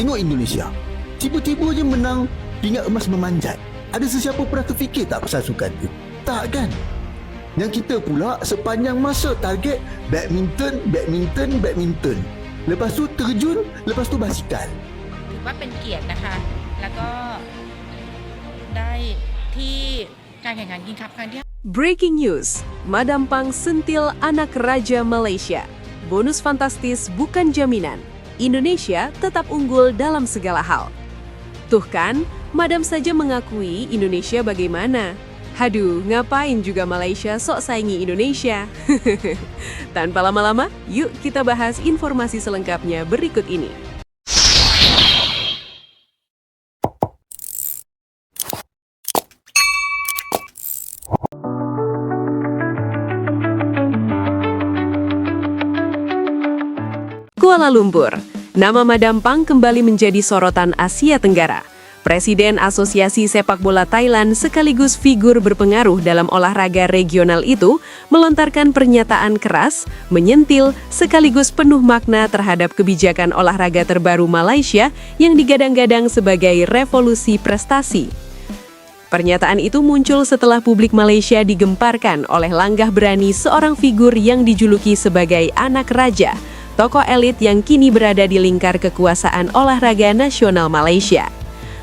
Tengok Indonesia, tiba-tiba je menang pingat emas memanjat. Ada sesiapa pernah terfikir tak pasal sukan tu? Tak kan? Yang kita pula sepanjang masa target badminton. Lepas tu terjun, lepas tu basikal. ถือว่าเป็นเกียรตินะคะ แล้วก็ได้ที่การแข่งขันกิงคัพครั้งที่ Breaking news, Madam Pang sentil anak raja Malaysia. Bonus fantastis bukan jaminan. Indonesia tetap unggul dalam segala hal. Tuh kan, Madam saja mengakui Indonesia bagaimana. Haduh, ngapain juga Malaysia sok saingi Indonesia? Tanpa lama-lama, yuk kita bahas informasi selengkapnya berikut ini. Kuala Lumpur, nama Madam Pang kembali menjadi sorotan Asia Tenggara. Presiden Asosiasi Sepak Bola Thailand sekaligus figur berpengaruh dalam olahraga regional itu melontarkan pernyataan keras, menyentil, sekaligus penuh makna terhadap kebijakan olahraga terbaru Malaysia yang digadang-gadang sebagai revolusi prestasi. Pernyataan itu muncul setelah publik Malaysia digemparkan oleh langgah berani seorang figur yang dijuluki sebagai anak raja, tokoh elit yang kini berada di lingkar kekuasaan olahraga nasional Malaysia.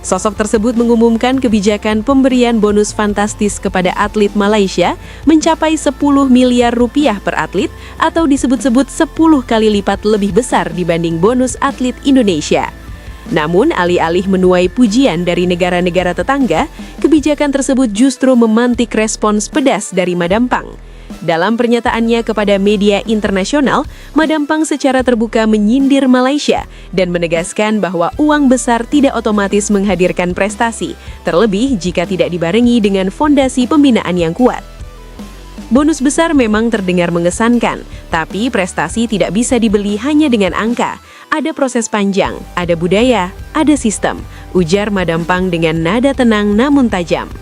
Sosok tersebut mengumumkan kebijakan pemberian bonus fantastis kepada atlet Malaysia mencapai 10 miliar rupiah per atlet atau disebut-sebut 10 kali lipat lebih besar dibanding bonus atlet Indonesia. Namun, alih-alih menuai pujian dari negara-negara tetangga, kebijakan tersebut justru memantik respons pedas dari Madam Pang. Dalam pernyataannya kepada media internasional, Madam Pang secara terbuka menyindir Malaysia dan menegaskan bahwa uang besar tidak otomatis menghadirkan prestasi, terlebih jika tidak dibarengi dengan fondasi pembinaan yang kuat. Bonus besar memang terdengar mengesankan, tapi prestasi tidak bisa dibeli hanya dengan angka. Ada proses panjang, ada budaya, ada sistem, ujar Madam Pang dengan nada tenang namun tajam.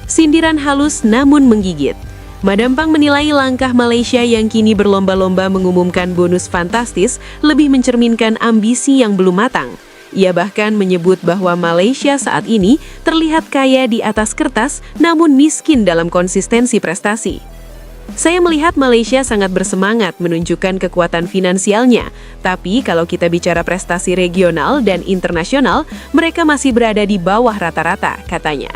Sindiran halus namun menggigit. Madam Pang menilai langkah Malaysia yang kini berlomba-lomba mengumumkan bonus fantastis lebih mencerminkan ambisi yang belum matang. Ia bahkan menyebut bahwa Malaysia saat ini terlihat kaya di atas kertas namun miskin dalam konsistensi prestasi. Saya melihat Malaysia sangat bersemangat menunjukkan kekuatan finansialnya, tapi kalau kita bicara prestasi regional dan internasional, mereka masih berada di bawah rata-rata, katanya.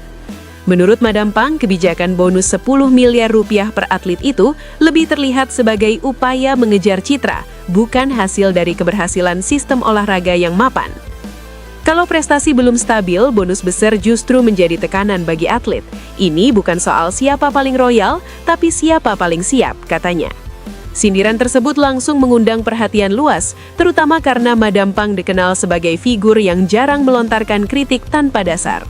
Menurut Madam Pang, kebijakan bonus 10 miliar rupiah per atlet itu lebih terlihat sebagai upaya mengejar citra, bukan hasil dari keberhasilan sistem olahraga yang mapan. Kalau prestasi belum stabil, bonus besar justru menjadi tekanan bagi atlet. Ini bukan soal siapa paling royal, tapi siapa paling siap, katanya. Sindiran tersebut langsung mengundang perhatian luas, terutama karena Madam Pang dikenal sebagai figur yang jarang melontarkan kritik tanpa dasar.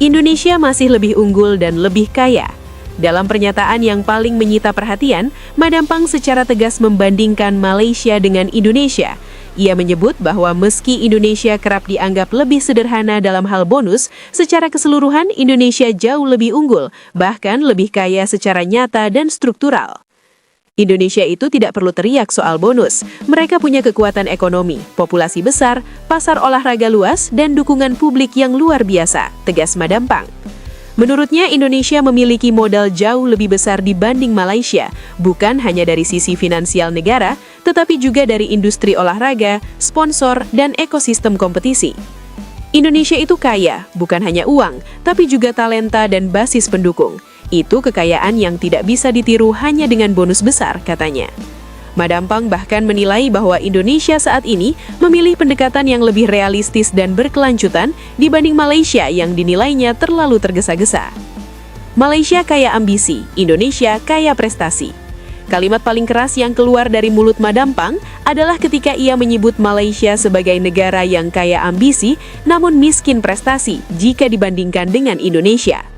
Indonesia masih lebih unggul dan lebih kaya. Dalam pernyataan yang paling menyita perhatian, Madam Pang secara tegas membandingkan Malaysia dengan Indonesia. Ia menyebut bahwa meski Indonesia kerap dianggap lebih sederhana dalam hal bonus, secara keseluruhan Indonesia jauh lebih unggul, bahkan lebih kaya secara nyata dan struktural. Indonesia itu tidak perlu teriak soal bonus. Mereka punya kekuatan ekonomi, populasi besar, pasar olahraga luas, dan dukungan publik yang luar biasa, tegas Madam Pang. Menurutnya, Indonesia memiliki modal jauh lebih besar dibanding Malaysia, bukan hanya dari sisi finansial negara, tetapi juga dari industri olahraga, sponsor, dan ekosistem kompetisi. Indonesia itu kaya, bukan hanya uang, tapi juga talenta dan basis pendukung. Itu kekayaan yang tidak bisa ditiru hanya dengan bonus besar, katanya. Madam Pang bahkan menilai bahwa Indonesia saat ini memilih pendekatan yang lebih realistis dan berkelanjutan dibanding Malaysia yang dinilainya terlalu tergesa-gesa. Malaysia kaya ambisi, Indonesia kaya prestasi. Kalimat paling keras yang keluar dari mulut Madam Pang adalah ketika ia menyebut Malaysia sebagai negara yang kaya ambisi namun miskin prestasi jika dibandingkan dengan Indonesia.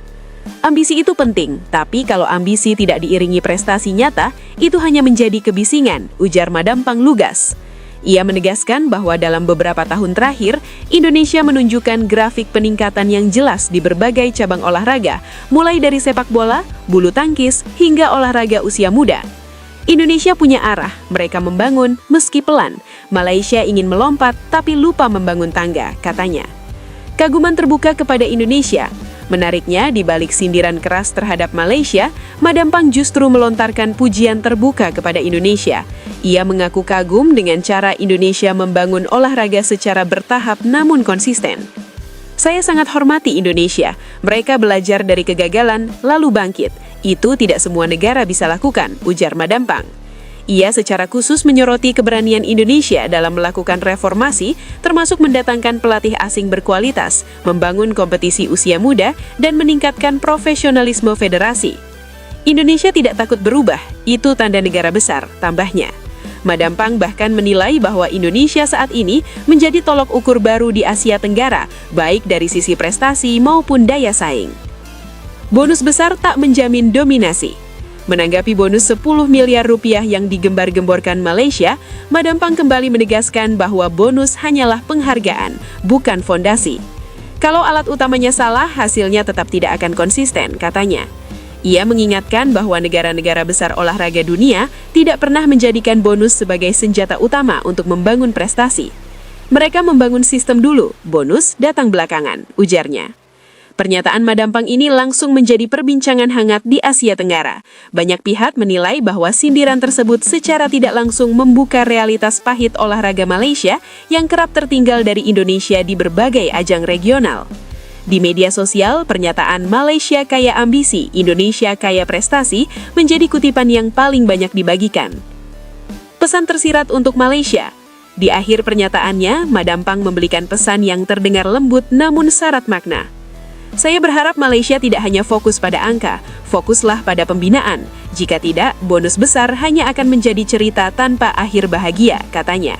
Ambisi itu penting, tapi kalau ambisi tidak diiringi prestasi nyata, itu hanya menjadi kebisingan, ujar Madam Pang lugas. Ia menegaskan bahwa dalam beberapa tahun terakhir, Indonesia menunjukkan grafik peningkatan yang jelas di berbagai cabang olahraga, mulai dari sepak bola, bulu tangkis, hingga olahraga usia muda. Indonesia punya arah, mereka membangun meski pelan. Malaysia ingin melompat tapi lupa membangun tangga, katanya. Kaguman terbuka kepada Indonesia. Menariknya, di balik sindiran keras terhadap Malaysia, Madam Pang justru melontarkan pujian terbuka kepada Indonesia. Ia mengaku kagum dengan cara Indonesia membangun olahraga secara bertahap namun konsisten. Saya sangat hormati Indonesia. Mereka belajar dari kegagalan, lalu bangkit. Itu tidak semua negara bisa lakukan, ujar Madam Pang. Ia secara khusus menyoroti keberanian Indonesia dalam melakukan reformasi, termasuk mendatangkan pelatih asing berkualitas, membangun kompetisi usia muda, dan meningkatkan profesionalisme federasi. Indonesia tidak takut berubah, itu tanda negara besar, tambahnya. Madam Pang bahkan menilai bahwa Indonesia saat ini menjadi tolok ukur baru di Asia Tenggara, baik dari sisi prestasi maupun daya saing. Bonus besar tak menjamin dominasi. Menanggapi bonus 10 miliar rupiah yang digembar-gemborkan Malaysia, Madam Pang kembali menegaskan bahwa bonus hanyalah penghargaan, bukan fondasi. Kalau alat utamanya salah, hasilnya tetap tidak akan konsisten, katanya. Ia mengingatkan bahwa negara-negara besar olahraga dunia tidak pernah menjadikan bonus sebagai senjata utama untuk membangun prestasi. Mereka membangun sistem dulu, bonus datang belakangan, ujarnya. Pernyataan Madam Pang ini langsung menjadi perbincangan hangat di Asia Tenggara. Banyak pihak menilai bahwa sindiran tersebut secara tidak langsung membuka realitas pahit olahraga Malaysia yang kerap tertinggal dari Indonesia di berbagai ajang regional. Di media sosial, pernyataan Malaysia kaya ambisi, Indonesia kaya prestasi menjadi kutipan yang paling banyak dibagikan. Pesan tersirat untuk Malaysia. Di akhir pernyataannya, Madam Pang memberikan pesan yang terdengar lembut namun syarat makna. Saya berharap Malaysia tidak hanya fokus pada angka, fokuslah pada pembinaan. Jika tidak, bonus besar hanya akan menjadi cerita tanpa akhir bahagia, katanya.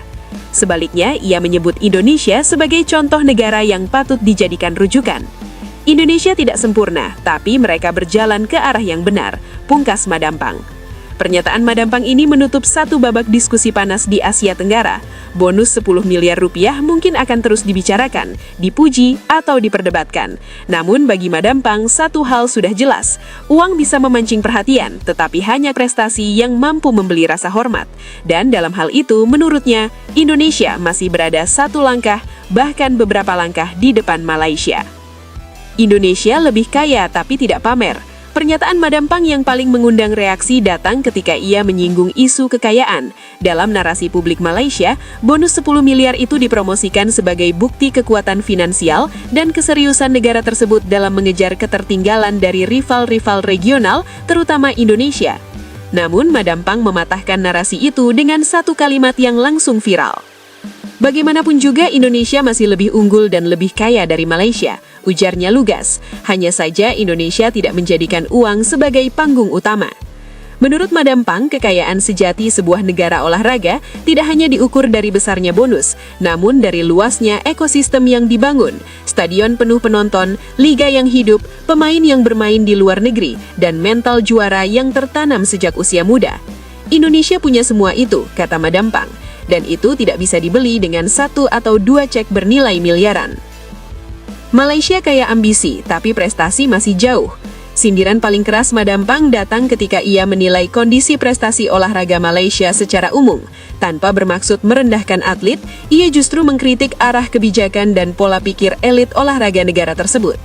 Sebaliknya, ia menyebut Indonesia sebagai contoh negara yang patut dijadikan rujukan. Indonesia tidak sempurna, tapi mereka berjalan ke arah yang benar, pungkas Madam Pang. Pernyataan Madam Pang ini menutup satu babak diskusi panas di Asia Tenggara. Bonus 10 miliar rupiah mungkin akan terus dibicarakan, dipuji, atau diperdebatkan. Namun bagi Madam Pang, satu hal sudah jelas. Uang bisa memancing perhatian, tetapi hanya prestasi yang mampu membeli rasa hormat. Dan dalam hal itu, menurutnya, Indonesia masih berada satu langkah, bahkan beberapa langkah di depan Malaysia. Indonesia lebih kaya tapi tidak pamer. Pernyataan Madam Pang yang paling mengundang reaksi datang ketika ia menyinggung isu kekayaan. Dalam narasi publik Malaysia, bonus 10 miliar itu dipromosikan sebagai bukti kekuatan finansial dan keseriusan negara tersebut dalam mengejar ketertinggalan dari rival-rival regional, terutama Indonesia. Namun, Madam Pang mematahkan narasi itu dengan satu kalimat yang langsung viral. Bagaimanapun juga Indonesia masih lebih unggul dan lebih kaya dari Malaysia, ujarnya lugas. Hanya saja Indonesia tidak menjadikan uang sebagai panggung utama. Menurut Madam Pang, kekayaan sejati sebuah negara olahraga tidak hanya diukur dari besarnya bonus, namun dari luasnya ekosistem yang dibangun, stadion penuh penonton, liga yang hidup, pemain yang bermain di luar negeri, dan mental juara yang tertanam sejak usia muda. Indonesia punya semua itu, kata Madam Pang. Dan itu tidak bisa dibeli dengan 1 atau 2 cek bernilai miliaran. Malaysia kaya ambisi, tapi prestasi masih jauh. Sindiran paling keras Madam Pang datang ketika ia menilai kondisi prestasi olahraga Malaysia secara umum. Tanpa bermaksud merendahkan atlet, ia justru mengkritik arah kebijakan dan pola pikir elit olahraga negara tersebut.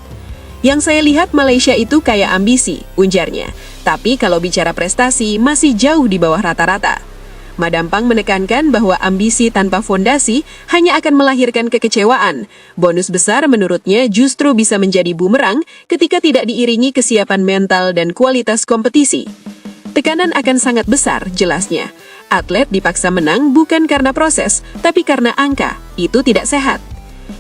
Yang saya lihat Malaysia itu kaya ambisi, ujarnya. Tapi kalau bicara prestasi, masih jauh di bawah rata-rata. Madam Pang menekankan bahwa ambisi tanpa fondasi hanya akan melahirkan kekecewaan. Bonus besar menurutnya justru bisa menjadi bumerang ketika tidak diiringi kesiapan mental dan kualitas kompetisi. Tekanan akan sangat besar, jelasnya. Atlet dipaksa menang bukan karena proses, tapi karena angka. Itu tidak sehat.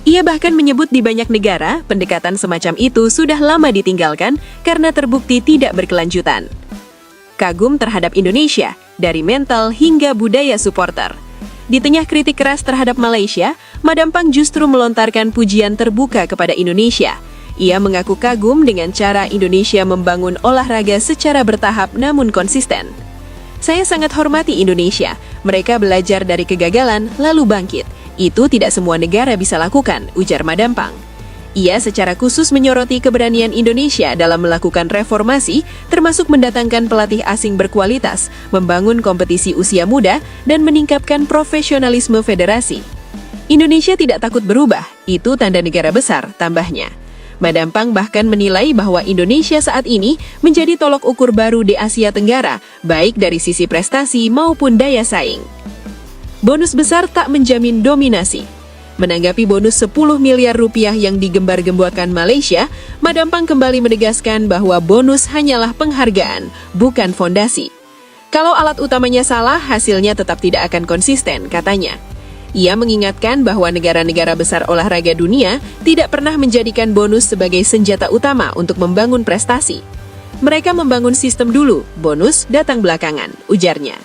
Ia bahkan menyebut di banyak negara, pendekatan semacam itu sudah lama ditinggalkan karena terbukti tidak berkelanjutan. Kagum terhadap Indonesia, dari mental hingga budaya supporter. Di tengah kritik keras terhadap Malaysia, Madam Pang justru melontarkan pujian terbuka kepada Indonesia. Ia mengaku kagum dengan cara Indonesia membangun olahraga secara bertahap namun konsisten. Saya sangat hormati Indonesia. Mereka belajar dari kegagalan lalu bangkit. Itu tidak semua negara bisa lakukan, ujar Madam Pang. Ia secara khusus menyoroti keberanian Indonesia dalam melakukan reformasi, termasuk mendatangkan pelatih asing berkualitas, membangun kompetisi usia muda, dan meningkatkan profesionalisme federasi. Indonesia tidak takut berubah, itu tanda negara besar, tambahnya. Madam Pang bahkan menilai bahwa Indonesia saat ini menjadi tolok ukur baru di Asia Tenggara, baik dari sisi prestasi maupun daya saing. Bonus besar tak menjamin dominasi. Menanggapi bonus 10 miliar rupiah yang digembar-gemborkan Malaysia, Madam Pang kembali menegaskan bahwa bonus hanyalah penghargaan, bukan fondasi. Kalau alat utamanya salah, hasilnya tetap tidak akan konsisten, katanya. Ia mengingatkan bahwa negara-negara besar olahraga dunia tidak pernah menjadikan bonus sebagai senjata utama untuk membangun prestasi. Mereka membangun sistem dulu, bonus datang belakangan, ujarnya.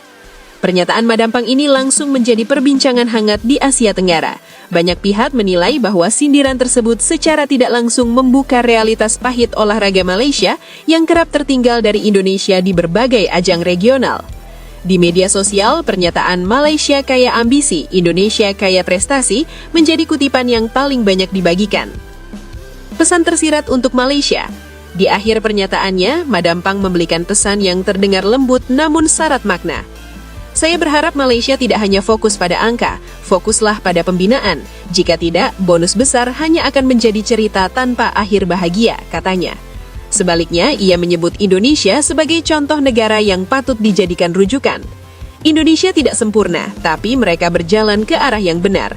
Pernyataan Madam Pang ini langsung menjadi perbincangan hangat di Asia Tenggara. Banyak pihak menilai bahwa sindiran tersebut secara tidak langsung membuka realitas pahit olahraga Malaysia yang kerap tertinggal dari Indonesia di berbagai ajang regional. Di media sosial, pernyataan Malaysia kaya ambisi, Indonesia kaya prestasi menjadi kutipan yang paling banyak dibagikan. Pesan tersirat untuk Malaysia. Di akhir pernyataannya, Madam Pang memberikan pesan yang terdengar lembut namun syarat makna. Saya berharap Malaysia tidak hanya fokus pada angka, fokuslah pada pembinaan. Jika tidak, bonus besar hanya akan menjadi cerita tanpa akhir bahagia, katanya. Sebaliknya, ia menyebut Indonesia sebagai contoh negara yang patut dijadikan rujukan. Indonesia tidak sempurna, tapi mereka berjalan ke arah yang benar.